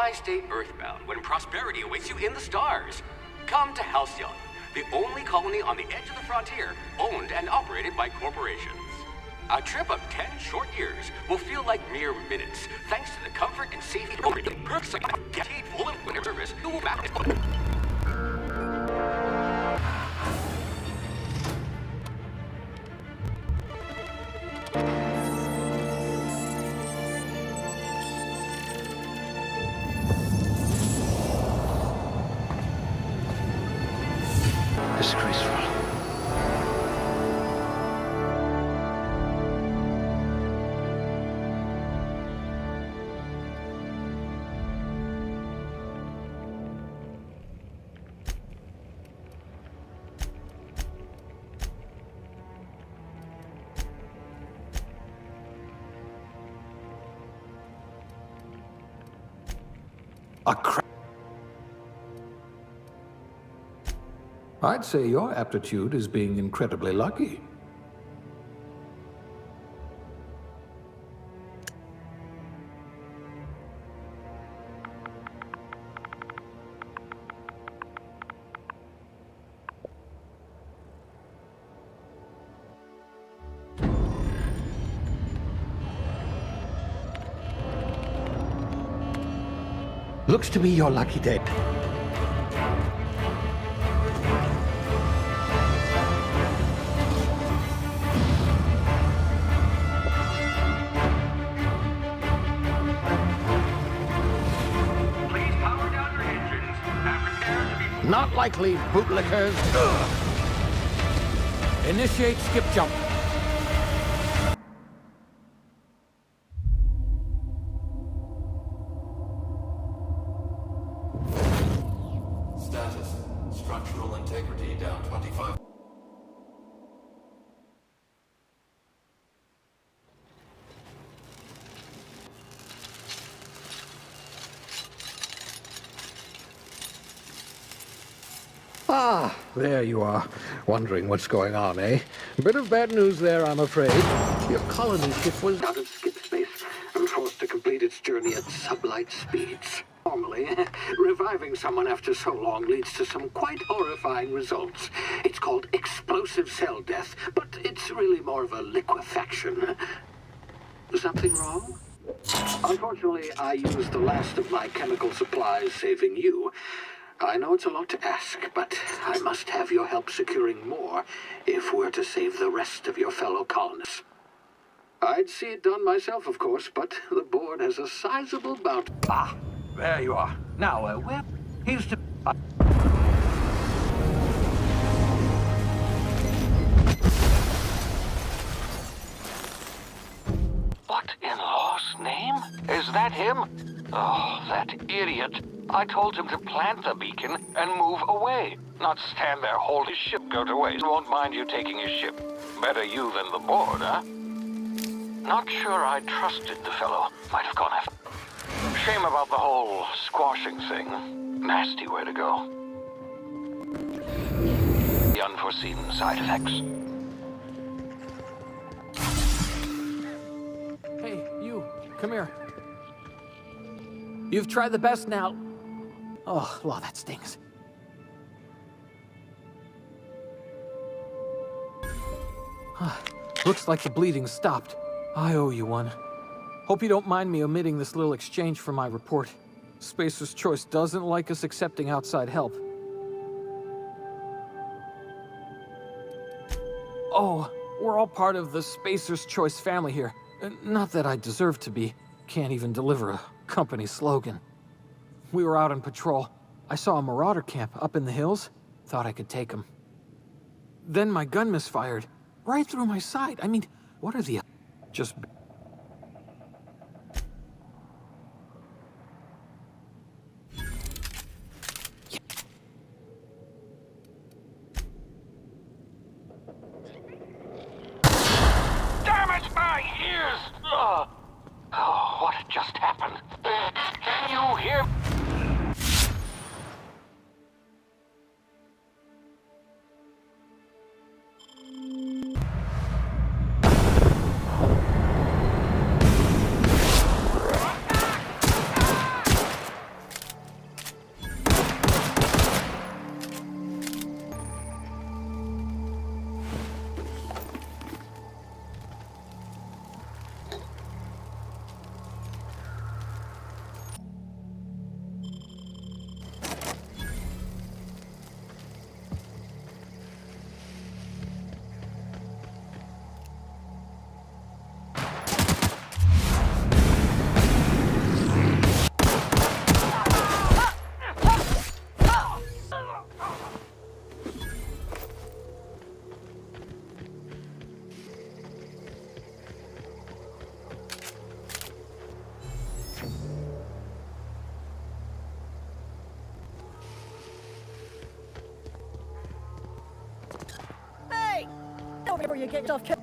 Why stay earthbound when prosperity awaits you in the stars? Come to Halcyon, the only colony on the edge of the frontier, owned and operated by corporations. A trip of 10 short years will feel like mere minutes, thanks to the comfort and safety of perks like guaranteed full employment service who will back it. Disgraceful. I'd say your aptitude is being incredibly lucky. Looks to me your lucky day. Not likely, bootlickers. Initiate skip jump. Status. Structural integrity down 25. Ah, there you are. Wondering what's going on, eh? Bit of bad news there, I'm afraid. Your colony ship was out of skip space and forced to complete its journey at sublight speeds. Normally, reviving someone after so long leads to some quite horrifying results. It's called explosive cell death, but it's really more of a liquefaction. Something wrong? Unfortunately, I used the last of my chemical supplies saving you. I know it's a lot to ask, but I must have your help securing more if we're to save the rest of your fellow colonists. I'd see it done myself, of course, but the board has a sizable bounty. Ah, there you are. Now, where he's to... What in law's name? Is that him? Oh, that idiot. I told him to plant the beacon and move away, not stand there holding his ship go to waste. Won't mind you taking his ship. Better you than the board, huh? Not sure I trusted the fellow. Might have gone after. Shame about the whole squashing thing. Nasty way to go. The unforeseen side effects. Hey, you, come here. You've tried the best now. Oh, well, that stings. Looks like the bleeding stopped. I owe you one. Hope you don't mind me omitting this little exchange from my report. Spacer's Choice doesn't like us accepting outside help. Oh, we're all part of the Spacer's Choice family here. Not that I deserve to be. Can't even deliver a company slogan. We were out on patrol. I saw a marauder camp up in the hills. Thought I could take them. Then my gun misfired. Right through my side. I mean, what are the... Just... Damn it, my ears! Oh, what just happened? Can you hear? before you get yourself killed.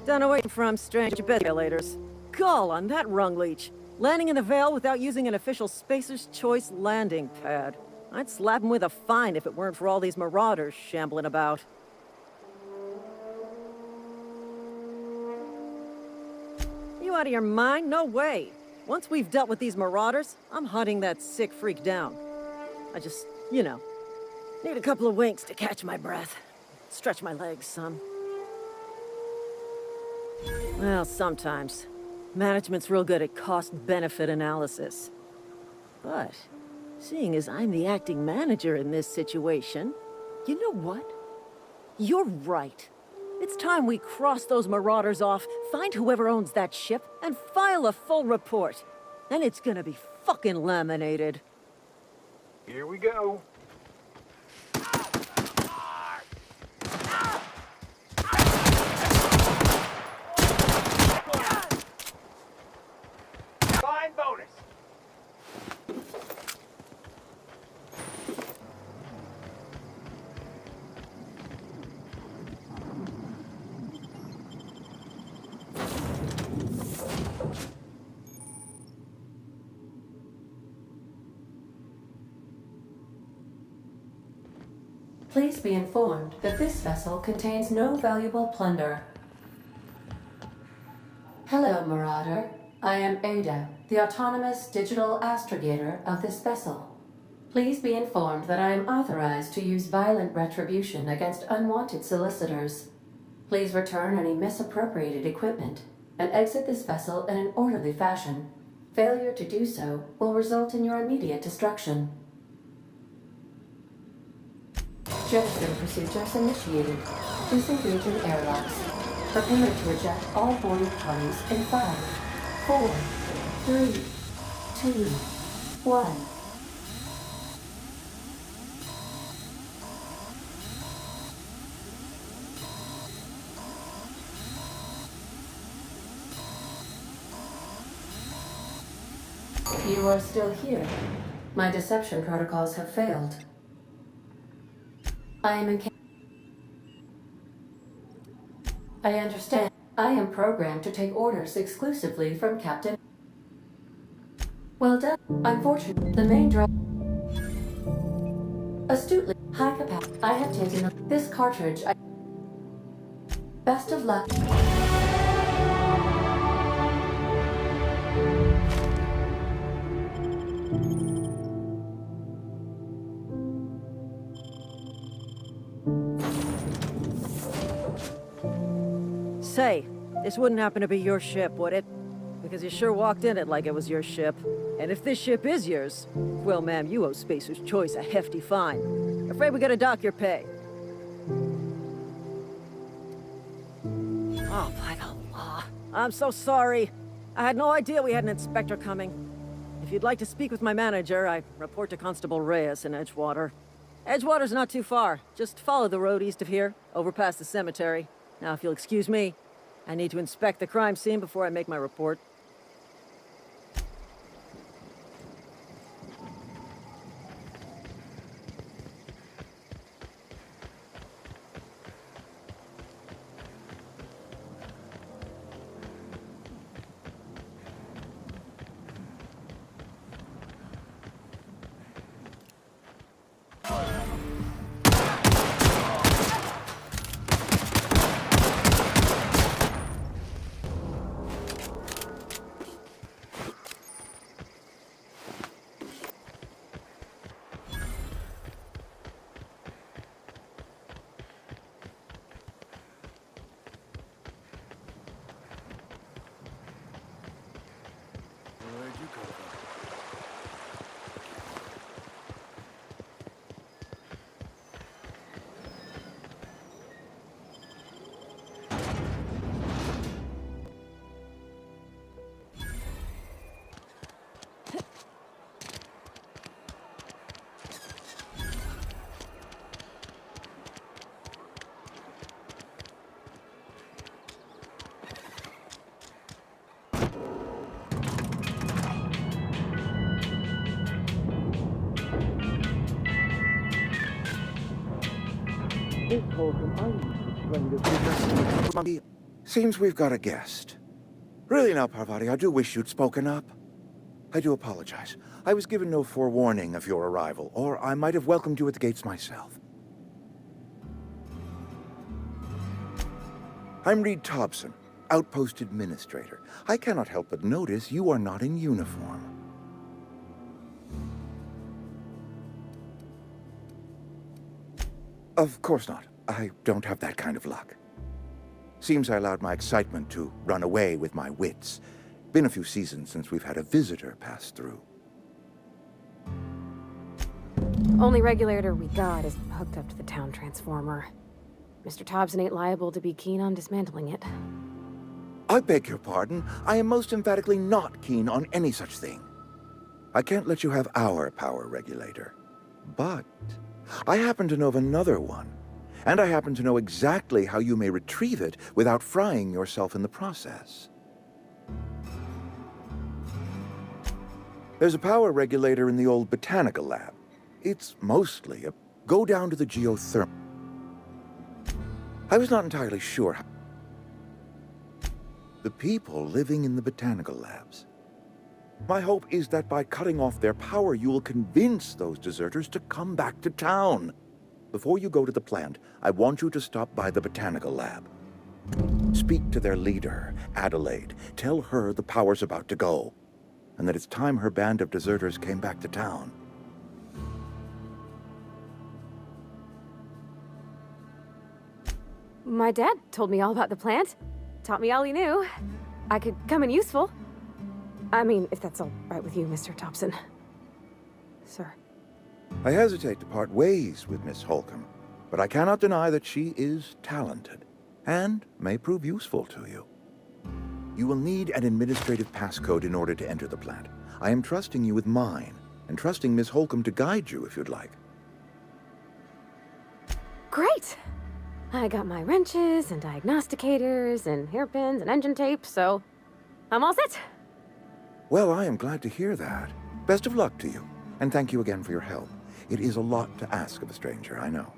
Don't know where you're from, strange ventilators. Gall on that rung leech. Landing in the Vale without using an official Spacer's Choice landing pad. I'd slap him with a fine if it weren't for all these marauders shambling about. You out of your mind? No way. Once we've dealt with these marauders, I'm hunting that sick freak down. I just, you know, need a couple of winks to catch my breath. Stretch my legs some. Well, sometimes. Management's real good at cost-benefit analysis. But, seeing as I'm the acting manager in this situation, you know what? You're right. It's time we cross those marauders off, find whoever owns that ship, and file a full report. Then it's gonna be fucking laminated. Here we go. Fine bonus. Please be informed that this vessel contains no valuable plunder. Hello, Marauder. I am Ada, the autonomous digital astrogator of this vessel. Please be informed that I am authorized to use violent retribution against unwanted solicitors. Please return any misappropriated equipment and exit this vessel in an orderly fashion. Failure to do so will result in your immediate destruction. Jettison procedures initiated. Disengaging airlocks. Prepare to eject all boarding parties in 5, 4, 3, 2, 1. You are still here. My deception protocols have failed. I understand. I am programmed to take orders exclusively from Captain. Well done. Unfortunately, the main drive. Astutely, high capacity. I have taken this cartridge. Best of luck. Say, this wouldn't happen to be your ship, would it? Because you sure walked in it like it was your ship. And if this ship is yours, well, ma'am, you owe Spacer's Choice a hefty fine. Afraid we gotta dock your pay. Oh, by the law. I'm so sorry. I had no idea we had an inspector coming. If you'd like to speak with my manager, I report to Constable Reyes in Edgewater. Edgewater's not too far. Just follow the road east of here, over past the cemetery. Now, if you'll excuse me, I need to inspect the crime scene before I make my report. This wholesome argument Seems we've got a guest. Really now, Parvati, I do wish you'd spoken up. I do apologize. I was given no forewarning of your arrival, or I might have welcomed you at the gates myself. I'm Reed Thompson, Outpost Administrator. I cannot help but notice you are not in uniform. Of course not. I don't have that kind of luck. Seems I allowed my excitement to run away with my wits. Been a few seasons since we've had a visitor pass through. Only regulator we got is hooked up to the town transformer. Mr. Thompson ain't liable to be keen on dismantling it. I beg your pardon. I am most emphatically not keen on any such thing. I can't let you have our power regulator. But I happen to know of another one. And I happen to know exactly how you may retrieve it without frying yourself in the process. There's a power regulator in the old botanical lab. It's mostly a go down to the geothermal. I was not entirely sure how the people living in the botanical labs. My hope is that by cutting off their power, you will convince those deserters to come back to town. Before you go to the plant, I want you to stop by the botanical lab. Speak to their leader, Adelaide. Tell her the power's about to go, and that it's time her band of deserters came back to town. My dad told me all about the plant. Taught me all he knew. I could come in useful. I mean, if that's all right with you, Mr. Thompson. Sir. I hesitate to part ways with Miss Holcomb, but I cannot deny that she is talented, and may prove useful to you. You will need an administrative passcode in order to enter the plant. I am trusting you with mine, and trusting Miss Holcomb to guide you if you'd like. Great! I got my wrenches and diagnosticators and hairpins and engine tape, so I'm all set. Well, I am glad to hear that. Best of luck to you, and thank you again for your help. It is a lot to ask of a stranger, I know.